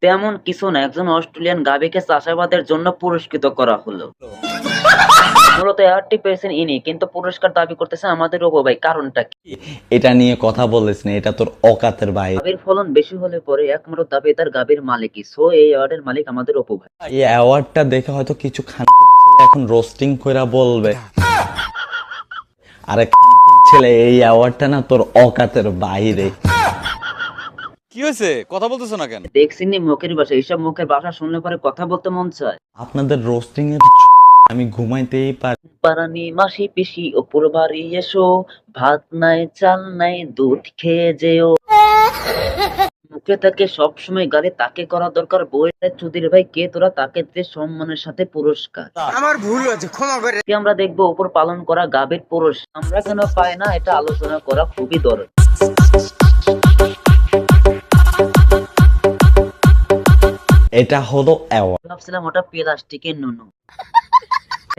তেমন কিছু না, একজন অস্ট্রেলিয়ান গাভীকে চাষাবাদের জন্য পুরস্কৃত করা হলো। মূলত অ্যাওয়ার্ডটি পেয়েছেন ইনি, কিন্তু পুরস্কার দাবি করতেছে আমাদের অপু ভাই। কারণটা কি? এটা নিয়ে কথা বলিস না, এটা তোর অকাতের বাইরে। গাভীর ফলন বেশি হলে পরে একমাত্র দাবিদার গাভীর মালিকই, সো এই অ্যাওয়ার্ডের মালিক আমাদের অপু ভাই। এই অ্যাওয়ার্ডটা দেখে হয়তো কিছু খানকির ছেলে এখন রোস্টিং কইরা বলবে, আরে খানকির ছেলে এই অ্যাওয়ার্ডটা না তোর অকাতের বাইরে। কি হয়েছে, কথা বলতেছো না কেন? দেখছিনি মুখের ভাষা, এইসব মুখের ভাষা শুনলে পরে কথা বলতে মন চায়। আপনাদের রোস্টিং এর আমি ঘুমাইতেই পারি। পারানি মাসি পিসি অপুর বাড়ি এসো, ভাত নাই চাল নাই দুধ খেয়ে যেও। মুখে তাকে সবসময় গালি তাকে করা দরকার বইটা চুদির ভাই কে তোরা, তাকে দে সম্মানের সাথে পুরস্কার। আমার ভুল হয়েছে, ক্ষমা করে। আমরা দেখবো উপর পালন করা গাভীর পুরস্কার আমরা কেন পাই না, এটা আলোচনা করা খুবই দরকার। এটা হলো অ্যাওয়ার্ড। ভাবছিলাম ওটা প্লাস্টিকের নুনু।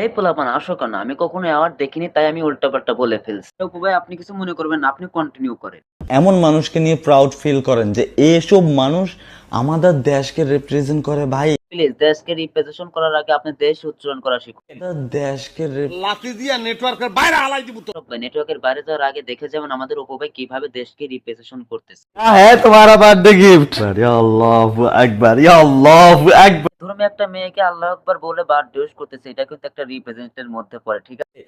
এই পোলাপান আসো কেন, আমি কখনো অ্যাওয়ার্ড দেখিনি তাই আমি উল্টাপাল্টা বলে ফেলছি। অপু ভাই আপনি কিছু মনে করবেন না, আপনি কন্টিনিউ করেন। এমন মানুষকে নিয়ে প্রাউড ফিল করেন যে এইসব মানুষ আমাদের দেশকে রিপ্রেজেন্ট করে। ভাই প্লিজ দেশকে রিপ্রেজেন্ট করার আগে আপনি দেশ উচ্চারণ করা শিখুন। দেশকে লাঠি দিয়া নেটওয়ার্কের বাইরে হালাই দিব তো। নেটওয়ার্কের বাইরে যাওয়ার আগে দেখে যাবেন আমাদের অপু ভাই কিভাবে দেশকে রিপ্রেজেন্ট করতেছে। হ্যাঁ তোমার বার্থডে গিফট। আল্লাহু আকবার, আল্লাহু আকবার। ধরুন আমি একটা মেয়েকে আল্লাহ আকবার বলে বার্থডে উইশ করতেছে, এটা কিন্তু একটা রিপ্রেজেন্টের মধ্যে পড়ে, ঠিক আছে?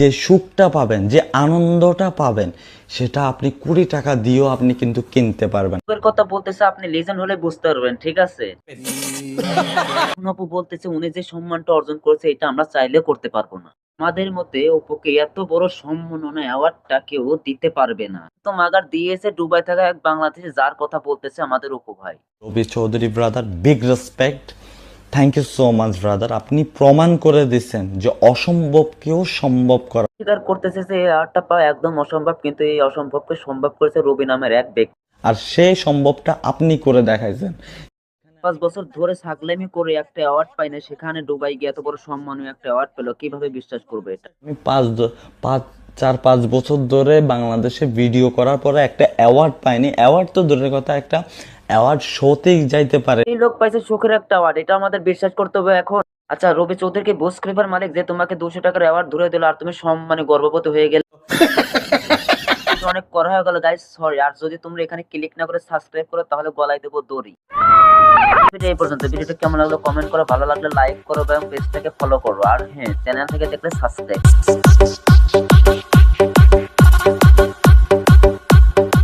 যে সুখটা পাবেন, যে আনন্দটা পাবেন, সেটা আপনি 20 টাকা দিয়েও আপনি কিন্তু কিনতে পারবেন। অপুর কথা বলতেছে, আপনি লিজেন্ড হলে বুঝতে পারবেন, ঠিক আছে? অপু বলতেছে উনি যে সম্মানটা অর্জন করেছে এটা আমরা চাইলে করতে পারবো না। আমাদের মতে অপুকে এত বড় সম্মাননা অ্যাওয়ার্ডটা কেউ দিতে পারবে না। তো মাগার দিয়েছে দুবাই থাকা এক বাংলাদেশি, যার কথা বলতেছে আমাদের অপু ভাই। Rabi Chowdhury brother, big respect, thank you so much brother. আপনি প্রমাণ করে দিচ্ছেন যে অসম্ভবকেও সম্ভব করা। স্বীকার করতেছে যে এই অ্যাওয়ার্ডটা পাওয়া একদম অসম্ভব, কিন্তু এই অসম্ভবকে সম্ভব করেছে রবি নামের এক ব্যক্তি। আর সেই সম্ভবটা আপনি করে দেখাইছেন। 5 বছর ধরে ছাগলামি করে একটা অ্যাওয়ার্ড পাই না, সেখানে দুবাই গিয়ে এত বড় সম্মানীয় একটা অ্যাওয়ার্ড পেলো, কিভাবে বিশ্বাস করবে এটা? আমি 4-5 বছর ধরে বাংলাদেশে ভিডিও করার পরে একটা অ্যাওয়ার্ড পাইনি। অ্যাওয়ার্ড তো দূরের কথা, একটা অ্যাওয়ার্ড শোতেই যাইতে পারে। এই লোক পাইছে সুখের একটা অ্যাওয়ার্ড, এটা আমাদের বিশ্বাস করতে হবে এখন। আচ্ছা রবি চৌধুরীকে বুশ ক্লিপার মালিক যে তোমাকে 200 টাকার অ্যাওয়ার্ড ধরে দিল আর তুমি সম্মানে গর্ভবতী হয়ে গেলে, অনেক করা হয়ে গেল গাইস, সরি। আর যদি তোমরা এখানে ক্লিক না করে সাবস্ক্রাইব করো তাহলে গলায় দেবো দড়ি। ভিডিও এই পর্যন্ত। ভিডিওটা কেমন লাগলো কমেন্ট করো, ভালো লাগলে লাইক করো এবং পেজটাকে ফলো করো, আর হ্যাঁ চ্যানেল থেকে দেখলে সাবস্ক্রাইব।